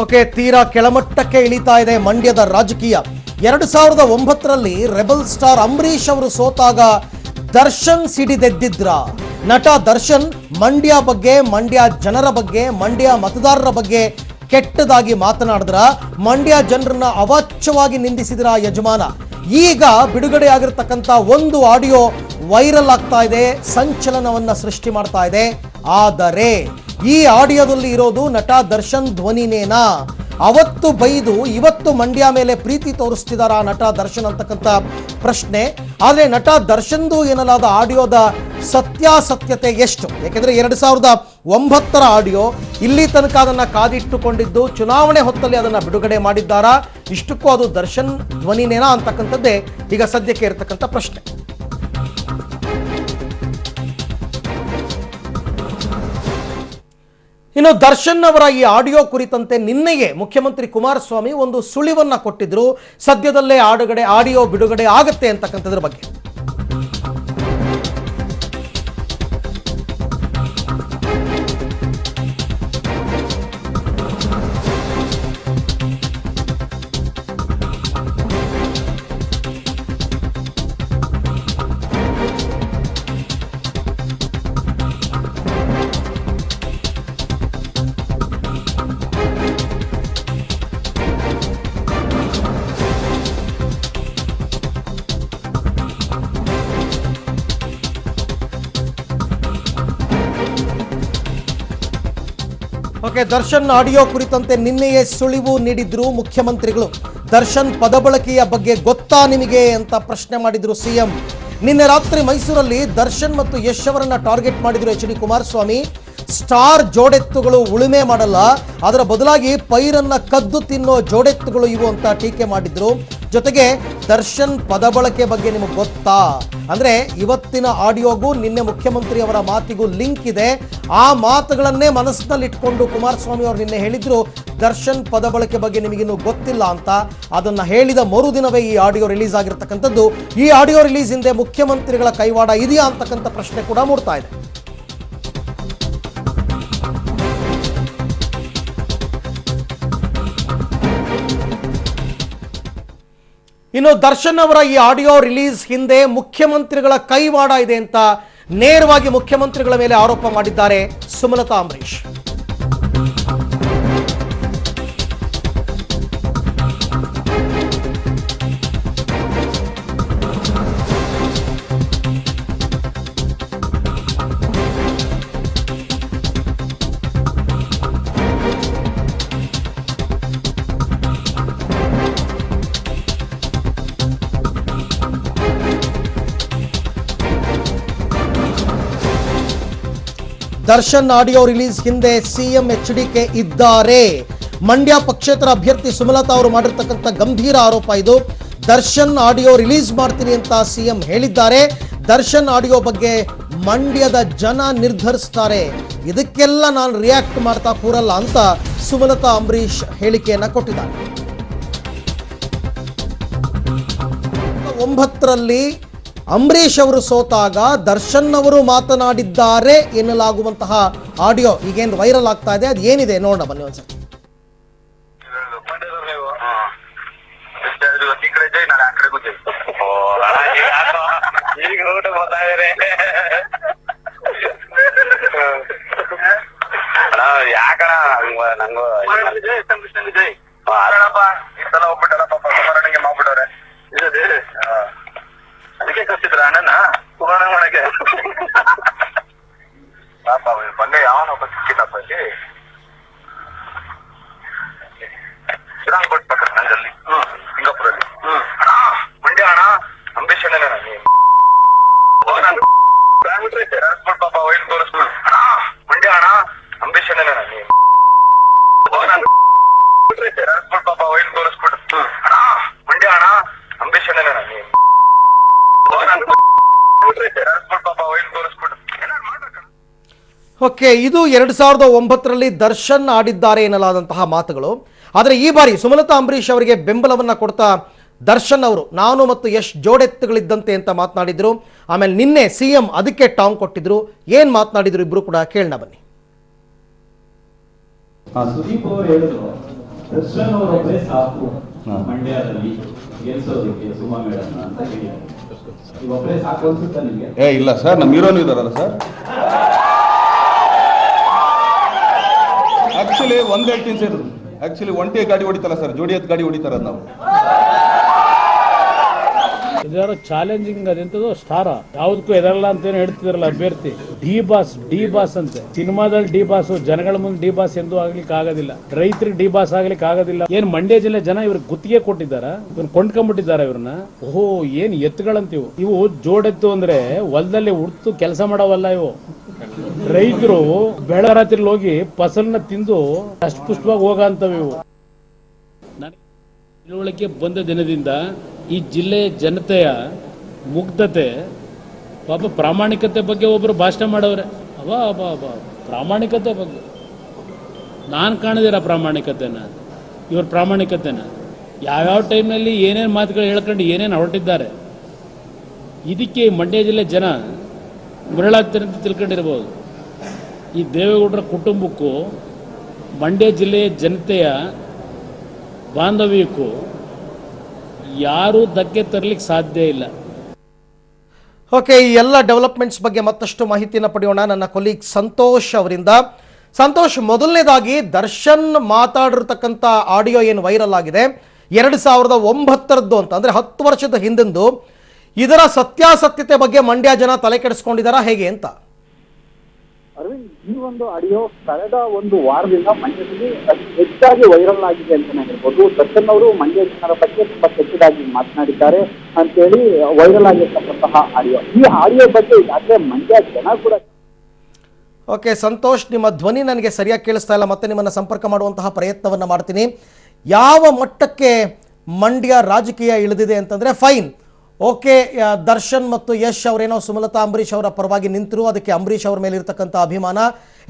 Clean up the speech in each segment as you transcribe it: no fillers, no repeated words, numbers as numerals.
Okay, ತೀರಾ ಕೆಳಮಟ್ಟಕ್ಕೆ ಇಳಿತಾ ಇದೆ ಮಂಡ್ಯದ ರಾಜಕೀಯ. 2009ರಲ್ಲಿ ರೆಬಲ್ ಸ್ಟಾರ್ ಅಂಬರೀಷ್ ಅವರು ಸೋತಾಗ ದರ್ಶನ್ ಸಿಡಿದೆದ್ದಿದ್ರ. ನಟ ದರ್ಶನ್ ಮಂಡ್ಯ ಬಗ್ಗೆ, ಮಂಡ್ಯ ಜನರ ಬಗ್ಗೆ, ಮಂಡ್ಯ ಮತದಾರರ ಬಗ್ಗೆ ಕೆಟ್ಟದಾಗಿ ಮಾತನಾಡಿದ್ರ. ಮಂಡ್ಯ ಜನರನ್ನ ಅವಾಚ್ಯವಾಗಿ ನಿಂದಿಸಿದ್ರ ಯಜಮಾನ. ಈಗ ಬಿಡುಗಡೆ ಆಗಿರತಕ್ಕಂತ ಒಂದು ಆಡಿಯೋ ವೈರಲ್ ಆಗ್ತಾ ಇದೆ, ಸಂಚಲನವನ್ನ ಸೃಷ್ಟಿ ಮಾಡ್ತಾ ಇದೆ. ಆದರೆ ಈ ಆಡಿಯೋದಲ್ಲಿ ಇರೋದು ನಟ ದರ್ಶನ್ ಧ್ವನಿನೇನಾ? ಅವತ್ತು ಬೈದು ಇವತ್ತು ಮಂಡ್ಯ ಮೇಲೆ ಪ್ರೀತಿ ತೋರಿಸ್ತಿದಾರ ನಟ ದರ್ಶನ್ ಅಂತಕ್ಕಂಥ ಪ್ರಶ್ನೆ. ಆದರೆ ನಟ ದರ್ಶನ್ದು ಎನ್ನಲಾದ ಆಡಿಯೋದ ಸತ್ಯಾಸತ್ಯತೆ ಎಷ್ಟು? ಯಾಕೆಂದ್ರೆ 2009ರ ಆಡಿಯೋ, ಇಲ್ಲಿ ತನಕ ಅದನ್ನ ಕಾದಿಟ್ಟುಕೊಂಡಿದ್ದು ಚುನಾವಣೆ ಹೊತ್ತಲ್ಲಿ ಅದನ್ನ ಬಿಡುಗಡೆ ಮಾಡಿದ್ದಾರಾ? ಇಷ್ಟಕ್ಕೂ ಅದು ದರ್ಶನ್ ಧ್ವನಿನೇನಾ ಅಂತಕ್ಕಂಥದ್ದೇ ಈಗ ಸದ್ಯಕ್ಕೆ ಇರತಕ್ಕಂಥ ಪ್ರಶ್ನೆ. ಇನ್ನು ದರ್ಶನ್ ಅವರ ಈ ಆಡಿಯೋ ಕುರಿತಂತೆ ನಿನ್ನೆಯೇ ಮುಖ್ಯಮಂತ್ರಿ ಕುಮಾರಸ್ವಾಮಿ ಒಂದು ಸುಳಿವನ್ನ ಕೊಟ್ಟಿದ್ರು. ಸದ್ಯದಲ್ಲೇ ಆಡಿಯೋ ಬಿಡುಗಡೆ ಆಗತ್ತೆ ಅಂತಕ್ಕಂಥದ್ರ ಬಗ್ಗೆ. ಓಕೆ, ದರ್ಶನ್ ಆಡಿಯೋ ಕುರಿತಂತೆ ನಿನ್ನೆಯೇ ಸುಳಿವು ನೀಡಿದ್ರು ಮುಖ್ಯಮಂತ್ರಿಗಳು. ದರ್ಶನ್ ಪದಬಳಕೆಯ ಬಗ್ಗೆ ಗೊತ್ತಾ ನಿಮಗೆ ಅಂತ ಪ್ರಶ್ನೆ ಮಾಡಿದ್ರು ಸಿಎಂ. ನಿನ್ನೆ ರಾತ್ರಿ ಮೈಸೂರಲ್ಲಿ ದರ್ಶನ್ ಮತ್ತು ಯಶ್ ಅವರನ್ನ ಟಾರ್ಗೆಟ್ ಮಾಡಿದ್ರು ಎಚ್ ಡಿ ಕುಮಾರಸ್ವಾಮಿ. ಸ್ಟಾರ್ ಜೋಡೆತ್ತುಗಳು ಉಳುಮೆ ಮಾಡಲ್ಲ, ಅದರ ಬದಲಾಗಿ ಪೈರನ್ನ ಕದ್ದು ತಿನ್ನೋ ಜೋಡೆತ್ತುಗಳು ಇವು ಅಂತ ಟೀಕೆ ಮಾಡಿದ್ರು. ಜೊತೆಗೆ ದರ್ಶನ್ ಪದಬಳಕೆ ಬಗ್ಗೆ ನಿಮಗೆ ಗೊತ್ತಾ ಅಂದ್ರೆ ಇವತ್ತಿನ ಆಡಿಯೋಗೂ ನಿನ್ನೆ ಮುಖ್ಯಮಂತ್ರಿ ಅವರ ಮಾತಿಗೂ ಲಿಂಕ್ ಇದೆ. ಆ ಮಾತುಗಳನ್ನೇ ಮನಸ್ಸಿನಲ್ಲಿ ಇಟ್ಕೊಂಡು ಕುಮಾರಸ್ವಾಮಿ ಅವರು ನಿನ್ನೆ ಹೇಳಿದ್ರು ದರ್ಶನ್ ಪದಬಳಕೆ ಬಗ್ಗೆ ನಿಮಗಿನ್ನೂ ಗೊತ್ತಿಲ್ಲ ಅಂತ. ಅದನ್ನ ಹೇಳಿದ ಮರುದಿನವೇ ಈ ಆಡಿಯೋ ರಿಲೀಸ್ ಆಗಿರ್ತಕ್ಕಂಥದ್ದು. ಈ ಆಡಿಯೋ ರಿಲೀಸ್ ಹಿಂದೆ ಮುಖ್ಯಮಂತ್ರಿಗಳ ಕೈವಾಡ ಇದೆಯಾ ಅಂತಕ್ಕಂಥ ಪ್ರಶ್ನೆ ಕೂಡ ಮೂಡ್ತಾ ಇದೆ. ಇನ್ನು ದರ್ಶನ್ ಅವರ ಈ ಆಡಿಯೋ ರಿಲೀಸ್ ಹಿಂದೆ ಮುಖ್ಯಮಂತ್ರಿಗಳ ಕೈವಾಡ ಇದೆ ಅಂತ ನೇರವಾಗಿ ಮುಖ್ಯಮಂತ್ರಿಗಳ ಮೇಲೆ ಆರೋಪ ಮಾಡಿದ್ದಾರೆ ಸುಮಲತಾ ಅಂಬರೀಷ್. ದರ್ಶನ್ ಆಡಿಯೋ ರಿಲೀಸ್ ಹಿಂದೆ ಸಿಎಂ ಎಚ್ಡಿಕೆ ಇದ್ದಾರೆ. ಮಂಡ್ಯ ಪಕ್ಷೇತರ ಅಭ್ಯರ್ಥಿ ಸುಮಲತಾ ಅವರು ಮಾಡಿರ್ತಕ್ಕಂಥ ಗಂಭೀರ ಆರೋಪ ಇದು. ದರ್ಶನ್ ಆಡಿಯೋ ರಿಲೀಸ್ ಮಾಡ್ತೀನಿ ಅಂತ ಸಿಎಂ ಹೇಳಿದ್ದಾರೆ. ದರ್ಶನ್ ಆಡಿಯೋ ಬಗ್ಗೆ ಮಂಡ್ಯದ ಜನ ನಿರ್ಧರಿಸ್ತಾರೆ, ಇದಕ್ಕೆಲ್ಲ ನಾನು ರಿಯಾಕ್ಟ್ ಮಾಡ್ತಾ ಕೂರಲ್ಲ ಅಂತ ಸುಮಲತಾ ಅಂಬರೀಷ್ ಹೇಳಿಕೆಯನ್ನ ಕೊಟ್ಟಿದ್ದಾರೆ. 2009ರಲ್ಲಿ ಅಂಬರೀಷ್ ಅವರು ಸೋತಾಗ ದರ್ಶನ್ ಅವರು ಮಾತನಾಡಿದ್ದಾರೆ ಎನ್ನಲಾಗುವಂತಹ ಆಡಿಯೋ ಈಗೇನು ವೈರಲ್ ಆಗ್ತಾ ಇದೆ, ಅದು ಏನಿದೆ ನೋಡೋಣ ಬನ್ನಿ ಒಂದ್ಸತಿ. ಅದಕ್ಕೆ ಕರ್ಸಿದ್ರ ಅಣ್ಣನ ಕುಮಾರ ಮಾಡಕ್ಕೆ ಪಾಪ ಬಂದೆ ಯಾವನೊಬ್ಬ ಸಿಕ್ಕಿಲ್ಲಪ್ಪ ಇಲ್ಲಿ ಶ್ರೀರಂಗಪಟ್ಟ ಪಕ್ಕ ನಂಜಲ್ಲಿ ಸಿಂಗಾಪುರಲ್ಲಿ ಮಂಡ್ಯ ಅಣ್ಣ ಅಂಬರೀಷ್ ಅಣ್ಣ ಪಾಪ ವೈಟ್ ತೋರಿಸ್ಬಿಡು ಮಂಡ್ಯ ಅಣ್ಣ ಅಂಬರೀಷ್ ಅಣ್ಣ ಪಾಪ ವೈಟ್ ತೋರಿಸ್ಬಿಡು ಮಂಡ್ಯ ಅಣ್ಣ ಅಂಬರೀಷ್ ಅಣ್ಣ ಓಕೆ, ಇದು 2009ರಲ್ಲಿ ದರ್ಶನ್ ಆಡಿದ್ದಾರೆ ಎನ್ನಲಾದಂತಹ ಮಾತುಗಳು. ಆದರೆ ಈ ಬಾರಿ ಸುಮಲತಾ ಅಂಬರೀಷ್ ಅವರಿಗೆ ಬೆಂಬಲವನ್ನ ಕೊಡ್ತಾ ದರ್ಶನ್ ಅವರು ನಾನು ಮತ್ತು ಯಶ್ ಜೋಡೆತ್ತುಗಳಿದ್ದಂತೆ ಅಂತ ಮಾತನಾಡಿದ್ರು. ಆಮೇಲೆ ನಿನ್ನೆ ಸಿಎಂ ಅದಕ್ಕೆ ಟಾಂಗ್ ಕೊಟ್ಟಿದ್ರು. ಏನ್ ಮಾತನಾಡಿದ್ರು ಇಬ್ರು ಕೂಡ ಕೇಳೋಣ ಬನ್ನಿ. ಸುದೀಪ್ ಅವರು ಹೇಳಿದ್ರು ದರ್ಶನ್ ಅವರೊಬ್ಬರೇ ಸಾಕು ಮಂಡ್ಯದಲ್ಲಿ ಗೆಲ್ಸೋದಕ್ಕೆ ಸುಮಾ ಮೇಡಮ್ ಅಂತ ಹೇಳಿದ್ದಾರೆ. ಇವೊಬ್ಬರೇ ಸಾಕು ಅನ್ಸುತ್ತಾ ನಿಮಗೆ? ಇಲ್ಲ ಸರ್, ನಮ್ಮ ಹೀರೋನು ಇದ್ದಾರಲ್ಲ ಸರ್. ಆ್ಯಕ್ಚುಲಿ ಒಂದು ಹೇಳ್ತೀನಿ ಸರ್, ಆ್ಯಕ್ಚುಲಿ ಒಂಟಿ ಗಾಡಿ ಹೊಡಿತಲ್ಲ ಸರ್, ಜೋಡಿ ಎತ್ತು ಗಾಡಿ ಹೊಡಿತಾರ ನಾವು. ಇದಾರೋ ಚಾಲೆಂಜಿಂಗ್ ಅದೆಂತದ್ದು ಸ್ಟಾರ ಯಾವ್ದಕ್ಕೂ ಎದರಲ್ಲ ಅಂತ ಹೇಳ್ತಿದಾರಲ್ಲ ಅಭ್ಯರ್ಥಿ. ಡಿ ಬಾಸ್ ಅಂತೆ. ಸಿನಿಮಾದಲ್ಲಿ ಡಿ ಬಾಸ್, ಜನಗಳ ಮುಂದೆ ಡಿ ಬಾಸ್ ಎಂದೂ ಆಗ್ಲಿಕ್ಕೆ ಆಗೋದಿಲ್ಲ. ರೈತರಿಗೆ ಡಿ ಬಾಸ್ ಆಗ್ಲಿಕ್ಕೆ ಆಗೋದಿಲ್ಲ. ಏನ್ ಮಂಡ್ಯ ಜಿಲ್ಲೆ ಜನ ಇವ್ರಿಗೆ ಗುತ್ತಿಗೆ ಕೊಟ್ಟಿದ್ದಾರ, ಇವ್ರನ್ನ ಕೊಂಡ್ಕೊಂಡ್ಬಿಟ್ಟಿದ್ದಾರೆ ಇವ್ರನ್ನ. ಓಹೋ, ಏನ್ ಎತ್ತುಗಳಂತೀವು ಇವು. ಜೋಡೆತ್ತು ಅಂದ್ರೆ ಹೊಲದಲ್ಲಿ ಉಡ್ತು ಕೆಲಸ ಮಾಡವಲ್ಲ ಇವು. ರೈತರು ಬೆಳರಾತ್ರಿ ಹೋಗಿ ಫಸಲನ್ನ ತಿಂದು ಅಷ್ಟುಪುಷ್ಟವಾಗಿ ಹೋಗಂತವು ಇವು. ತಿಳುವಳಿಕೆ ಬಂದ ದಿನದಿಂದ ಈ ಜಿಲ್ಲೆಯ ಜನತೆಯ ಮುಗ್ಧತೆ, ಪಾಪ ಪ್ರಾಮಾಣಿಕತೆ ಬಗ್ಗೆ ಒಬ್ಬರು ಭಾಷಣ ಮಾಡವ್ರೆ. ಪ್ರಾಮಾಣಿಕತೆ ಬಗ್ಗೆ ನಾನು ಕಾಣಿದಿರ ಪ್ರಾಮಾಣಿಕತೆನ, ಇವ್ರ ಪ್ರಾಮಾಣಿಕತೆನ ಯಾವ್ಯಾವ ಟೈಮ್ನಲ್ಲಿ ಏನೇನು ಮಾತುಗಳು ಹೇಳ್ಕೊಂಡು ಏನೇನು ಹೊರಟಿದ್ದಾರೆ. ಇದಕ್ಕೆ ಮಂಡ್ಯ ಜಿಲ್ಲೆ ಜನ ಮರಳಾಗ್ತಾರೆ ಅಂತ ತಿಳ್ಕೊಂಡಿರ್ಬೋದು. ಈ ದೇವೇಗೌಡರ ಕುಟುಂಬಕ್ಕೂ ಮಂಡ್ಯ ಜಿಲ್ಲೆಯ ಜನತೆಯ ಬಾಂಧವ್ಯಕ್ಕೂ ಯಾರೂ ಧಕ್ಕೆ ತರಲಿಕ್ಕೆ ಸಾಧ್ಯ ಇಲ್ಲ. ಓಕೆ, ಈ ಎಲ್ಲ ಡೆವಲಪ್ಮೆಂಟ್ಸ್ ಬಗ್ಗೆ ಮತ್ತಷ್ಟು ಮಾಹಿತಿಯನ್ನು ಪಡೆಯೋಣ ನನ್ನ ಕೊಲೀಗ್ ಸಂತೋಷ್ ಅವರಿಂದ. ಸಂತೋಷ್, ಮೊದಲನೇದಾಗಿ ದರ್ಶನ್ ಮಾತಾಡಿರ್ತಕ್ಕಂಥ ಆಡಿಯೋ ಏನು ವೈರಲ್ ಆಗಿದೆ 2009 ಅಂತ, ಅಂದರೆ 10 ವರ್ಷದ ಹಿಂದಿಂದು, ಇದರ ಸತ್ಯಾಸತ್ಯತೆ ಬಗ್ಗೆ ಮಂಡ್ಯ ಜನ ತಲೆ ಕೆಡಿಸ್ಕೊಂಡಿದ್ದಾರಾ ಹೇಗೆ ಅಂತ? ಅರವಿಂದ್, ಈ ಒಂದು ಆಡಿಯೋ ಕಳೆದ ಒಂದು ವಾರದಿಂದ ಮಂಡ್ಯದಲ್ಲಿ ಅತಿ ಹೆಚ್ಚಾಗಿ ವೈರಲ್ ಆಗಿದೆ ಅಂತಾನೆ ಹೇಳ್ಬೋದು. ದರ್ಶನ್ ಅವರು ಮಂಡ್ಯ ಜನರ ಬಗ್ಗೆ ತುಂಬಾ ಕೆಟ್ಟದಾಗಿ ಮಾತನಾಡಿದ್ದಾರೆ ಅಂತೇಳಿ ವೈರಲ್ ಆಗಿರ್ತಕ್ಕಂತಹ ಆಡಿಯೋ. ಈ ಆಡಿಯೋ ಬಗ್ಗೆ ಈಗಾಗಲೇ ಮಂಡ್ಯ ಜನ ಕೂಡ. ಓಕೆ ಸಂತೋಷ್, ನಿಮ್ಮ ಧ್ವನಿ ನನಗೆ ಸರಿಯಾಗಿ ಕೇಳಿಸ್ತಾ ಇಲ್ಲ, ಮತ್ತೆ ನಿಮ್ಮನ್ನು ಸಂಪರ್ಕ ಮಾಡುವಂತಹ ಪ್ರಯತ್ನವನ್ನು ಮಾಡ್ತೀನಿ. ಯಾವ ಮಟ್ಟಕ್ಕೆ ಮಂಡ್ಯ ರಾಜಕೀಯ ಇಳಿದಿದೆ ಅಂತಂದರೆ, ಫೈನ್, ಓಕೆ, ದರ್ಶನ್ ಮತ್ತು ಯಶ್ ಅವರೇನೋ ಸುಮಲತಾ ಅಂಬರೀಷ್ ಅವರ ಪರವಾಗಿ ನಿಂತರು, ಅದಕ್ಕೆ ಅಂಬರೀಷ್ ಅವರ ಮೇಲೆ ಇರತಕ್ಕಂಥ ಅಭಿಮಾನ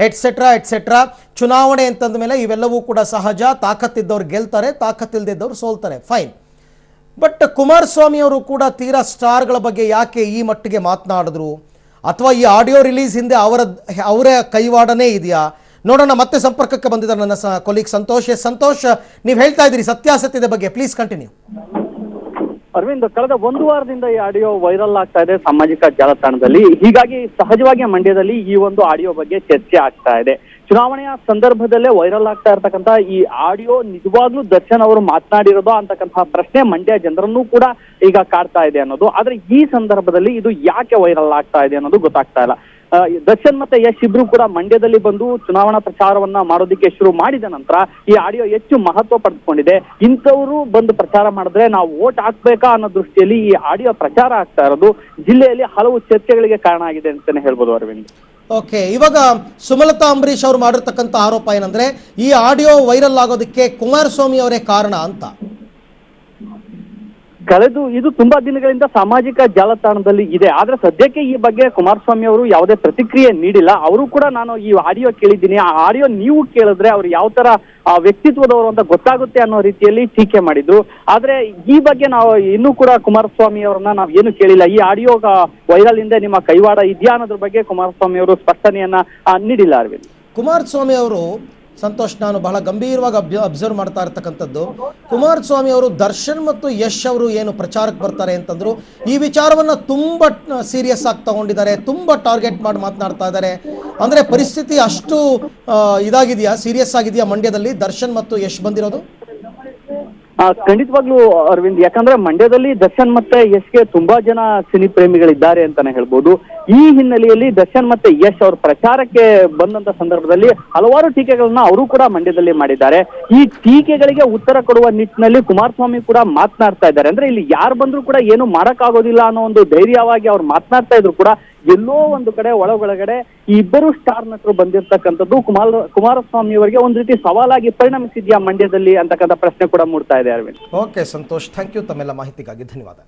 ಎಟ್ಸೆಟ್ರಾ. ಚುನಾವಣೆ ಅಂತಂದ ಮೇಲೆ ಇವೆಲ್ಲವೂ ಕೂಡ ಸಹಜ. ತಾಕತ್ತಿದ್ದವ್ರು ಗೆಲ್ತಾರೆ, ತಾಕತ್ತಿಲ್ಲದಿದ್ದವ್ರು ಸೋಲ್ತಾರೆ, ಫೈನ್. ಬಟ್ ಕುಮಾರಸ್ವಾಮಿ ಅವರು ಕೂಡ ತೀರಾ ಸ್ಟಾರ್ಗಳ ಬಗ್ಗೆ ಯಾಕೆ ಈ ಮಟ್ಟಿಗೆ ಮಾತನಾಡಿದ್ರು? ಅಥವಾ ಈ ಆಡಿಯೋ ರಿಲೀಸ್ ಹಿಂದೆ ಅವರ ಕೈವಾಡನೇ ಇದೆಯಾ? ನೋಡೋಣ. ಮತ್ತೆ ಸಂಪರ್ಕಕ್ಕೆ ಬಂದಿದ್ದಾರೆ ನನ್ನ ಕೊಲೀಗ್ ಸಂತೋಷ್. ಸಂತೋಷ್, ನೀವು ಹೇಳ್ತಾ ಇದ್ದೀರಿ ಸತ್ಯಾಸತ್ಯದ ಬಗ್ಗೆ, ಪ್ಲೀಸ್ ಕಂಟಿನ್ಯೂ. ಅರವಿಂದ್, ಕಳೆದ ಒಂದು ವಾರದಿಂದ ಈ ಆಡಿಯೋ ವೈರಲ್ ಆಗ್ತಾ ಇದೆ ಸಾಮಾಜಿಕ ಜಾಲತಾಣದಲ್ಲಿ. ಹೀಗಾಗಿ ಸಹಜವಾಗಿ ಮಂಡ್ಯದಲ್ಲಿ ಈ ಒಂದು ಆಡಿಯೋ ಬಗ್ಗೆ ಚರ್ಚೆ ಆಗ್ತಾ ಇದೆ. ಚುನಾವಣೆಯ ಸಂದರ್ಭದಲ್ಲೇ ವೈರಲ್ ಆಗ್ತಾ ಇರತಕ್ಕಂತ ಈ ಆಡಿಯೋ ನಿಜವಾಗ್ಲೂ ದರ್ಶನ್ ಅವರು ಮಾತನಾಡಿರೋದು ಅಂತಕ್ಕಂತಹ ಪ್ರಶ್ನೆ ಮಂಡ್ಯ ಜನರನ್ನೂ ಕೂಡ ಈಗ ಕಾಡ್ತಾ ಇದೆ ಅನ್ನೋದು. ಆದ್ರೆ ಈ ಸಂದರ್ಭದಲ್ಲಿ ಇದು ಯಾಕೆ ವೈರಲ್ ಆಗ್ತಾ ಇದೆ ಅನ್ನೋದು ಗೊತ್ತಾಗ್ತಾ ಇಲ್ಲ. ದರ್ಶನ್ ಮತ್ತೆ ಯಶ್ ಇಬ್ರು ಕೂಡ ಮಂಡ್ಯದಲ್ಲಿ ಬಂದು ಚುನಾವಣಾ ಪ್ರಚಾರವನ್ನ ಮಾಡೋದಕ್ಕೆ ಶುರು ಮಾಡಿದ ನಂತರ ಈ ಆಡಿಯೋ ಹೆಚ್ಚು ಮಹತ್ವ ಪಡೆದುಕೊಂಡಿದೆ. ಇಂಥವ್ರು ಬಂದು ಪ್ರಚಾರ ಮಾಡಿದ್ರೆ ನಾವು ವೋಟ್ ಹಾಕ್ಬೇಕಾ ಅನ್ನೋ ದೃಷ್ಟಿಯಲ್ಲಿ ಈ ಆಡಿಯೋ ಪ್ರಚಾರ ಆಗ್ತಾ ಇರೋದು ಜಿಲ್ಲೆಯಲ್ಲಿ ಹಲವು ಚರ್ಚೆಗಳಿಗೆ ಕಾರಣ ಆಗಿದೆ ಅಂತಾನೆ ಹೇಳ್ಬೋದು ಅರವಿಂದ್. ಓಕೆ, ಇವಾಗ ಸುಮಲತಾ ಅಂಬರೀಷ್ ಅವರು ಮಾಡಿರ್ತಕ್ಕಂಥ ಆರೋಪ ಏನಂದ್ರೆ, ಈ ಆಡಿಯೋ ವೈರಲ್ ಆಗೋದಕ್ಕೆ ಕುಮಾರಸ್ವಾಮಿ ಅವರೇ ಕಾರಣ ಅಂತ. ಇದು ತುಂಬಾ ದಿನಗಳಿಂದ ಸಾಮಾಜಿಕ ಜಾಲತಾಣದಲ್ಲಿ ಇದೆ. ಆದ್ರೆ ಸದ್ಯಕ್ಕೆ ಈ ಬಗ್ಗೆ ಕುಮಾರಸ್ವಾಮಿ ಅವರು ಯಾವುದೇ ಪ್ರತಿಕ್ರಿಯೆ ನೀಡಿಲ್ಲ. ಅವರು ಕೂಡ ನಾನು ಈ ಆಡಿಯೋ ಕೇಳಿದ್ದೀನಿ, ಆ ಆಡಿಯೋ ನೀವು ಕೇಳಿದ್ರೆ ಅವ್ರು ಯಾವ ತರ ವ್ಯಕ್ತಿತ್ವದವರು ಅಂತ ಗೊತ್ತಾಗುತ್ತೆ ಅನ್ನೋ ರೀತಿಯಲ್ಲಿ ಟೀಕೆ ಮಾಡಿದ್ರು. ಆದ್ರೆ ಈ ಬಗ್ಗೆ ನಾವು ಇನ್ನೂ ಕೂಡ ಕುಮಾರಸ್ವಾಮಿ ಅವರನ್ನ ನಾವು ಏನು ಕೇಳಿಲ್ಲ. ಈ ಆಡಿಯೋ ವೈರಲ್ ಹಿಂದೆ ನಿಮ್ಮ ಕೈವಾಡ ಇದೆಯಾ ಅನ್ನೋದ್ರ ಬಗ್ಗೆ ಕುಮಾರಸ್ವಾಮಿ ಅವರು ಸ್ಪಷ್ಟನೆಯನ್ನ ನೀಡಿಲ್ಲ. ಅರವಿಂದ್, ಕುಮಾರಸ್ವಾಮಿ ಅವರು, ಸಂತೋಷ್, ನಾನು ಬಹಳ ಗಂಭೀರವಾಗಿ ಅಬ್ಸರ್ವ್ ಮಾಡ್ತಾ ಇರ್ತಕ್ಕಂಥದ್ದು, ಕುಮಾರಸ್ವಾಮಿ ಅವರು ದರ್ಶನ್ ಮತ್ತು ಯಶ್ ಅವರು ಏನು ಪ್ರಚಾರಕ್ಕೆ ಬರ್ತಾರೆ ಅಂತಂದ್ರು, ಈ ವಿಚಾರವನ್ನು ತುಂಬ ಸೀರಿಯಸ್ ಆಗಿ ತಗೊಂಡಿದ್ದಾರೆ, ತುಂಬ ಟಾರ್ಗೆಟ್ ಮಾಡಿ ಮಾತನಾಡ್ತಾ ಇದ್ದಾರೆ. ಅಂದರೆ ಪರಿಸ್ಥಿತಿ ಅಷ್ಟು ಇದಾಗಿದೆಯಾ, ಸೀರಿಯಸ್ ಆಗಿದೆಯಾ ಮಂಡ್ಯದಲ್ಲಿ ದರ್ಶನ್ ಮತ್ತು ಯಶ್ ಬಂದಿರೋದು? ಖಂಡಿತವಾಗ್ಲೂ ಅರವಿಂದ್, ಯಾಕಂದ್ರೆ ಮಂಡ್ಯದಲ್ಲಿ ದರ್ಶನ್ ಮತ್ತೆ ಯಶ್ಗೆ ತುಂಬಾ ಜನ ಸಿನಿ ಪ್ರೇಮಿಗಳಿದ್ದಾರೆ ಅಂತಾನೆ ಹೇಳ್ಬೋದು. ಈ ಹಿನ್ನೆಲೆಯಲ್ಲಿ ದರ್ಶನ್ ಮತ್ತೆ ಯಶ್ ಅವ್ರ ಪ್ರಚಾರಕ್ಕೆ ಬಂದಂತ ಸಂದರ್ಭದಲ್ಲಿ ಹಲವಾರು ಟೀಕೆಗಳನ್ನ ಅವರು ಕೂಡ ಮಂಡ್ಯದಲ್ಲಿ ಮಾಡಿದ್ದಾರೆ. ಈ ಟೀಕೆಗಳಿಗೆ ಉತ್ತರ ಕೊಡುವ ನಿಟ್ಟಿನಲ್ಲಿ ಕುಮಾರಸ್ವಾಮಿ ಕೂಡ ಮಾತನಾಡ್ತಾ ಇದ್ದಾರೆ. ಅಂದ್ರೆ ಇಲ್ಲಿ ಯಾರು ಬಂದ್ರು ಕೂಡ ಏನು ಮಾಡಕ್ಕಾಗೋದಿಲ್ಲ ಅನ್ನೋ ಒಂದು ಧೈರ್ಯವಾಗಿ ಅವ್ರು ಮಾತನಾಡ್ತಾ ಇದ್ರು ಕೂಡ ಎಲ್ಲೋ ಒಂದು ಕಡೆ ಒಳಗಡೆ ಈ ಇಬ್ಬರು ಸ್ಟಾರ್ ನಟರು ಬಂದಿರತಕ್ಕಂಥದ್ದು ಕುಮಾರಸ್ವಾಮಿ ಅವರಿಗೆ ಒಂದು ರೀತಿ ಸವಾಲಾಗಿ ಪರಿಣಮಿಸಿದ್ಯಾ ಮಂಡ್ಯದಲ್ಲಿ ಅಂತಕ್ಕಂಥ ಪ್ರಶ್ನೆ ಕೂಡ ಮೂಡ್ತಾ ಇದೆ Arvind. Okay Santosh, thank you. ತಮ್ಮೆಲ್ಲ ಮಾಹಿತಿಗಾಗಿ ಧನ್ಯವಾದ.